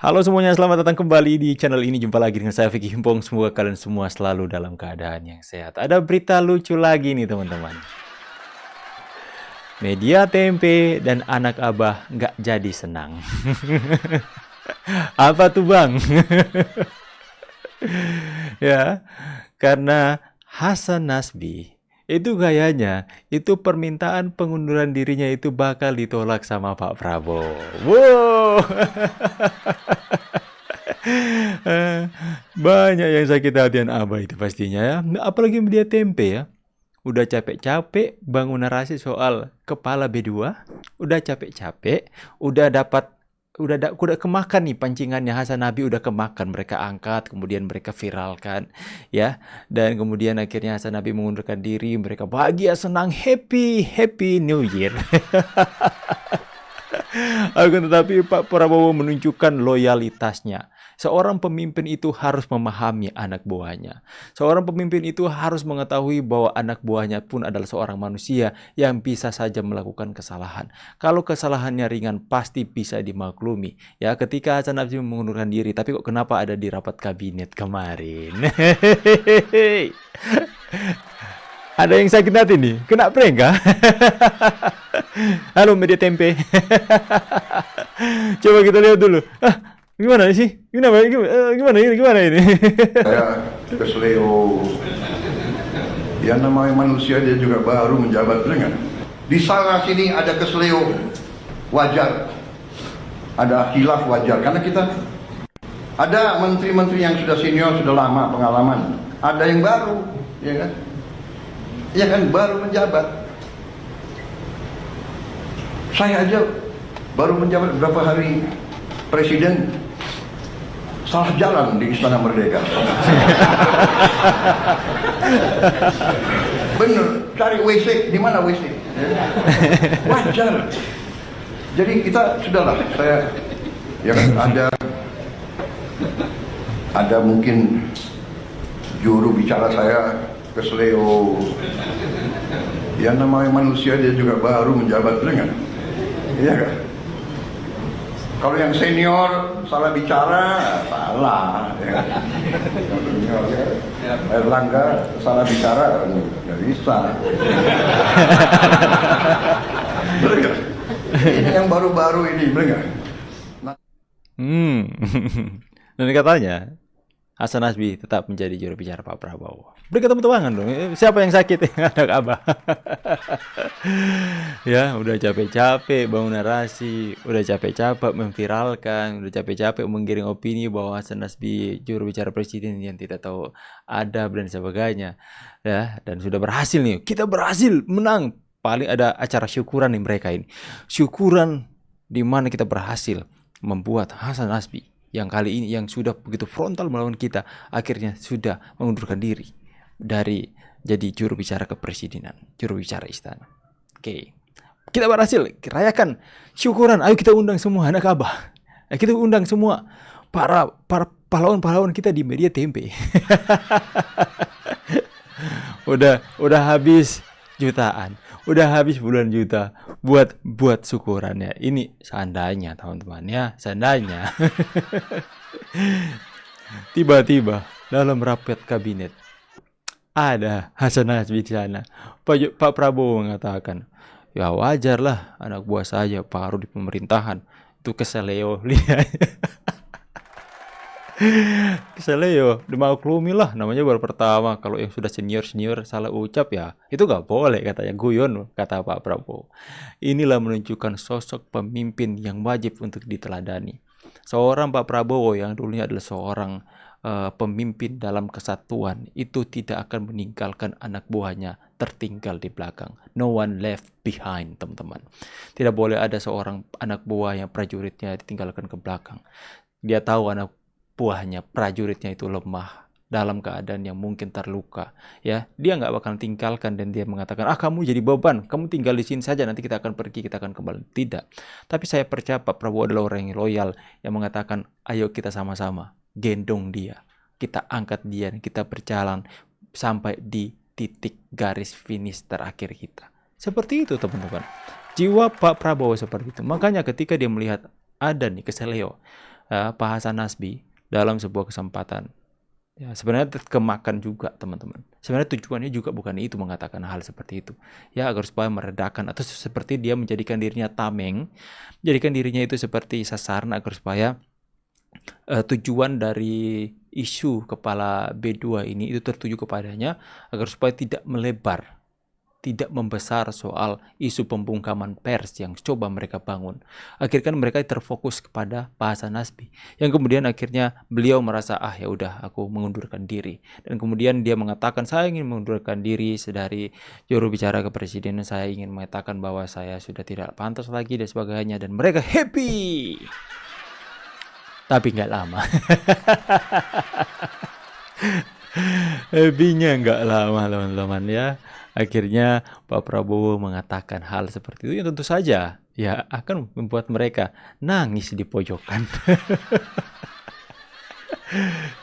Halo semuanya, selamat datang kembali di channel ini. Jumpa lagi dengan saya Vicky Himpong. Semoga kalian semua selalu dalam keadaan yang sehat. Ada berita lucu lagi nih teman-teman. Media tempe dan anak abah nggak jadi senang. Apa tuh bang? Ya, karena Hasan Nasbi itu kayaknya itu permintaan pengunduran dirinya itu bakal ditolak sama Pak Prabowo. Wow. Banyak yang sakit hatian abah itu pastinya ya. Apalagi media tempe ya. Udah capek-capek bangun narasi soal kepala B2. Udah capek-capek. Udah kemakan nih pancingannya Hasan Nabi, udah kemakan, mereka angkat kemudian mereka viralkan ya, dan kemudian akhirnya Hasan Nabi mengundurkan diri, mereka bahagia senang, happy new year. Akan tetapi Pak Prabowo menunjukkan loyalitasnya. Seorang pemimpin itu harus memahami anak buahnya. Seorang pemimpin itu harus mengetahui bahwa anak buahnya pun adalah seorang manusia yang bisa saja melakukan kesalahan. Kalau kesalahannya ringan pasti bisa dimaklumi. Ya, ketika Hasan Nasbi mengundurkan diri, tapi kok kenapa ada di rapat kabinet kemarin? Ada yang sakit hati nih, kena prank kah? Halo media tempe. Coba kita lihat dulu. Gimana sih? Gimana ini? Saya keseleo. Ya namanya manusia, dia juga baru menjabat, dengan di sana sini ada keseleo, wajar. Ada khilaf, wajar, karena kita ada menteri-menteri yang sudah senior, sudah lama pengalaman. Ada yang baru, ya kan? Ya kan, baru menjabat. Saya aja baru menjabat berapa hari presiden, salah jalan di Istana Merdeka. Bener, cari WC, di mana WC? Wajar. Jadi kita sudahlah, saya yang ada mungkin juru bicara saya keseleo. Ya namanya manusia, dia juga baru menjabat, dengan iya kan? Kalau yang senior salah bicara, salah. Ya. Senior, ya. Erlangga salah bicara, nggak bisa. Bener nggak? Ini yang baru-baru ini, bener nggak? Dan katanya Hasan Nasbi tetap menjadi juru bicara Pak Prabowo. Beri tepuk tangan dong. Siapa yang sakit? Anak abah. Ya, udah capek-capek bangun narasi, udah capek-capek memviralkan, udah capek-capek menggiring opini bahwa Hasan Nasbi juru bicara presiden yang tidak tahu adab dan sebagainya. Ya, dan sudah berhasil nih. Kita berhasil menang. Paling ada acara syukuran nih mereka ini. Syukuran di mana kita berhasil membuat Hasan Nasbi yang kali ini yang sudah begitu frontal melawan kita akhirnya sudah mengundurkan diri dari jadi juru bicara kepresidenan, juru bicara istana. Oke. Kita berhasil, rayakan syukuran. Ayo kita undang semua anak abah. Kita undang semua para pahlawan-pahlawan kita di media tempe. udah habis jutaan. Udah habis puluhan juta buat syukurannya. Ini seandainya teman-teman ya, seandainya. Tiba-tiba dalam rapat kabinet ada Hasan Nasbi di sana. Pak Prabowo mengatakan, ya wajar lah anak buah saya baru di pemerintahan. Itu keseleo. Lihat. Keseleo, dimaklumi lah, namanya baru pertama. Kalau yang sudah senior salah ucap ya itu gak boleh, katanya, guyon, kata Pak Prabowo. Inilah menunjukkan sosok pemimpin yang wajib untuk diteladani. Seorang Pak Prabowo yang dulunya adalah seorang pemimpin dalam kesatuan itu tidak akan meninggalkan anak buahnya tertinggal di belakang. No one left behind, teman-teman. Tidak boleh ada seorang anak buah yang prajuritnya ditinggalkan ke belakang. Dia tahu anak buahnya, prajuritnya itu lemah dalam keadaan yang mungkin terluka, ya dia nggak bakal tinggalkan dan dia mengatakan, kamu jadi beban, kamu tinggal di sini saja, nanti kita akan pergi, kita akan kembali. Tidak. Tapi saya percaya Pak Prabowo adalah orang yang loyal, yang mengatakan, ayo kita sama-sama gendong dia, kita angkat dia, dan kita berjalan sampai di titik garis finish terakhir kita. Seperti itu teman-teman, jiwa Pak Prabowo seperti itu. Makanya ketika dia melihat ada nih keseleo, Pak Hasan Nasbi dalam sebuah kesempatan. Ya, sebenarnya kemakan juga teman-teman. Sebenarnya tujuannya juga bukan itu mengatakan hal seperti itu. Ya, agar supaya meredakan atau seperti dia menjadikan dirinya tameng, menjadikan dirinya itu seperti sasaran agar supaya tujuan dari isu kepala B2 ini itu tertuju kepadanya agar supaya tidak melebar, tidak membesar soal isu pembungkaman pers yang coba mereka bangun. Akhirnya kan mereka terfokus kepada Pak Hasan Nasbi, yang kemudian akhirnya beliau merasa ya udah aku mengundurkan diri, dan kemudian dia mengatakan saya ingin mengundurkan diri dari juru bicara kepresidenan, saya ingin mengatakan bahwa saya sudah tidak pantas lagi dan sebagainya, dan mereka happy. Tapi nggak lama. Happy-nya nggak lama teman-teman ya. Akhirnya Pak Prabowo mengatakan hal seperti itu yang tentu saja ya akan membuat mereka nangis di pojokan.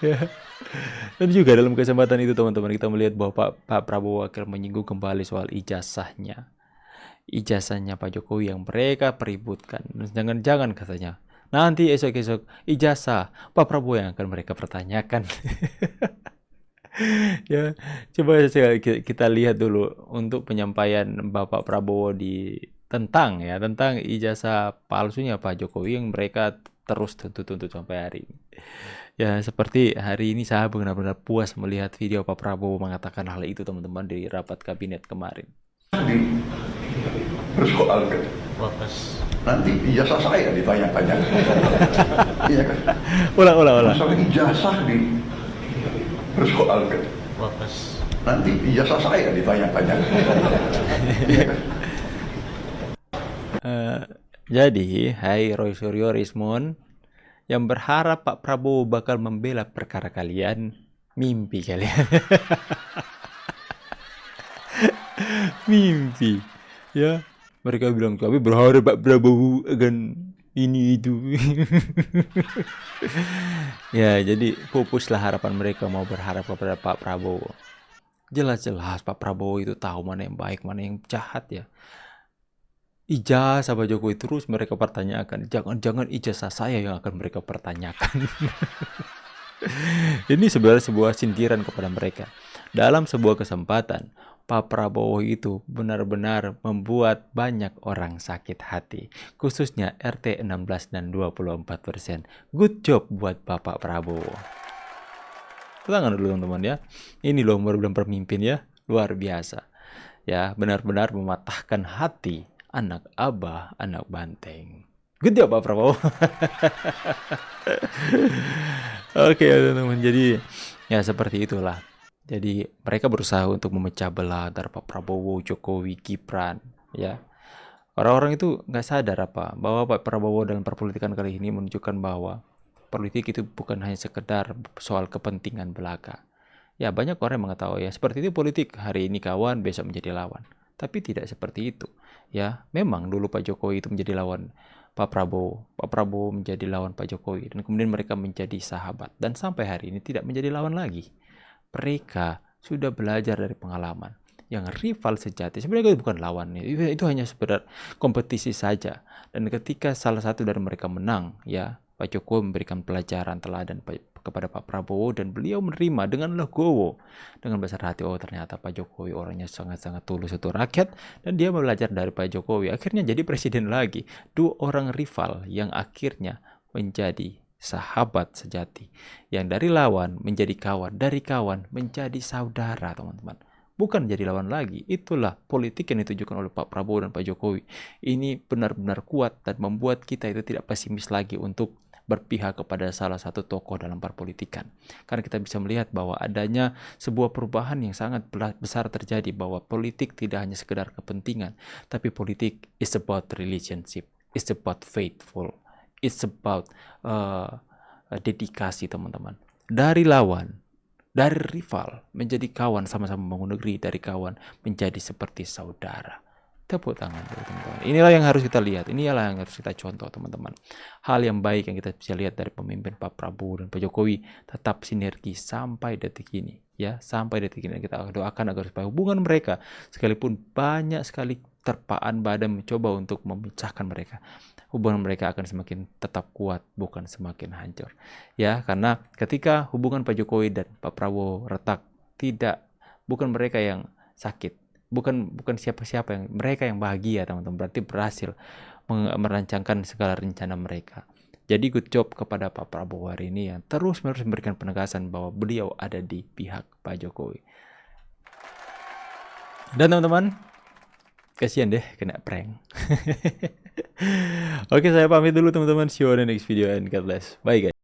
Ya. Dan juga dalam kesempatan itu teman-teman kita melihat bahwa Pak Prabowo akan menyinggung kembali soal ijazahnya. Ijazahnya Pak Jokowi yang mereka peributkan. Jangan-jangan katanya nanti esok-esok ijazah Pak Prabowo yang akan mereka pertanyakan. Ya, coba kita lihat dulu untuk penyampaian Bapak Prabowo tentang ijazah palsunya Pak Jokowi yang mereka terus tuntut sampai hari ini. Ya, seperti hari ini saya benar-benar puas melihat video Pak Prabowo mengatakan hal itu teman-teman di rapat kabinet kemarin. Persoalkan. Nanti ijazah saya ditanya-tanya. Iya kan? Ulang. Masalah ijazah persoalkan. Nanti ijazah saya ditanya-tanya. Iya kan? Jadi, hai Roy Suryo Rismon yang berharap Pak Prabowo bakal membela perkara kalian, mimpi kalian. Mimpi. Ya, mereka bilang kami berharap Pak Prabowo akan ini itu. Ya, jadi pupuslah harapan mereka mau berharap kepada Pak Prabowo. Jelas-jelas Pak Prabowo itu tahu mana yang baik, mana yang jahat ya. Ijazah Pak Jokowi terus mereka pertanyakan. Jangan-jangan ijazah saya yang akan mereka pertanyakan. Ini sebenarnya sebuah sindiran kepada mereka. Dalam sebuah kesempatan, Pak Prabowo itu benar-benar membuat banyak orang sakit hati, khususnya RT 16 dan 24%. Good job buat Bapak Prabowo. Tangan dulu teman-teman ya. Ini loh benar-benar pemimpin ya, luar biasa. Ya, benar-benar mematahkan hati anak abah, anak banteng. Good job Pak Prabowo. Oke teman-teman, jadi ya seperti itulah. Jadi mereka berusaha untuk memecah belah antara Pak Prabowo, Jokowi, Gibran, ya. Orang-orang itu nggak sadar bahwa Pak Prabowo dalam perpolitikan kali ini menunjukkan bahwa politik itu bukan hanya sekedar soal kepentingan belaka. Ya banyak orang yang mengetahui ya seperti itu politik, hari ini kawan, besok menjadi lawan. Tapi tidak seperti itu. Ya, memang dulu Pak Jokowi itu menjadi lawan Pak Prabowo menjadi lawan Pak Jokowi, dan kemudian mereka menjadi sahabat, dan sampai hari ini tidak menjadi lawan lagi. Mereka sudah belajar dari pengalaman. Yang rival sejati sebenarnya bukan lawan, itu hanya sekedar kompetisi saja. Dan ketika salah satu dari mereka menang, ya Pak Jokowi memberikan pelajaran teladan kepada Pak Prabowo, dan beliau menerima dengan legowo, dengan besar hati. Oh ternyata Pak Jokowi orangnya sangat-sangat tulus untuk rakyat, dan dia belajar dari Pak Jokowi, akhirnya jadi presiden lagi. Dua orang rival yang akhirnya menjadi sahabat sejati, yang dari lawan menjadi kawan, dari kawan menjadi saudara teman-teman, bukan jadi lawan lagi. Itulah politik yang ditunjukkan oleh Pak Prabowo dan Pak Jokowi. Ini benar-benar kuat dan membuat kita itu tidak pesimis lagi untuk berpihak kepada salah satu tokoh dalam perpolitikan, karena kita bisa melihat bahwa adanya sebuah perubahan yang sangat besar terjadi, bahwa politik tidak hanya sekedar kepentingan, tapi politik is about relationship, it's about faithful, it's about dedikasi teman-teman. Dari lawan, dari rival menjadi kawan, sama-sama membangun negeri, dari kawan menjadi seperti saudara. Tepuk tangan teman-teman. Inilah yang harus kita lihat, inilah yang harus kita contoh teman-teman. Hal yang baik yang kita bisa lihat dari pemimpin Pak Prabowo dan Pak Jokowi, tetap sinergi sampai detik ini. Ya, sampai detik ini kita doakan agar supaya hubungan mereka, sekalipun banyak sekali terpaan badai mencoba untuk memecahkan mereka, hubungan mereka akan semakin tetap kuat, bukan semakin hancur. Ya, karena ketika hubungan Pak Jokowi dan Pak Prabowo retak, bukan mereka yang sakit, bukan siapa-siapa, yang mereka yang bahagia, teman-teman. Berarti berhasil merancangkan segala rencana mereka. Jadi good job kepada Pak Prabowo hari ini yang terus-menerus memberikan penegasan bahwa beliau ada di pihak Pak Jokowi. Dan teman-teman, kasihan deh kena prank. Oke, saya pamit dulu teman-teman. See you on the next video and God bless. Bye guys.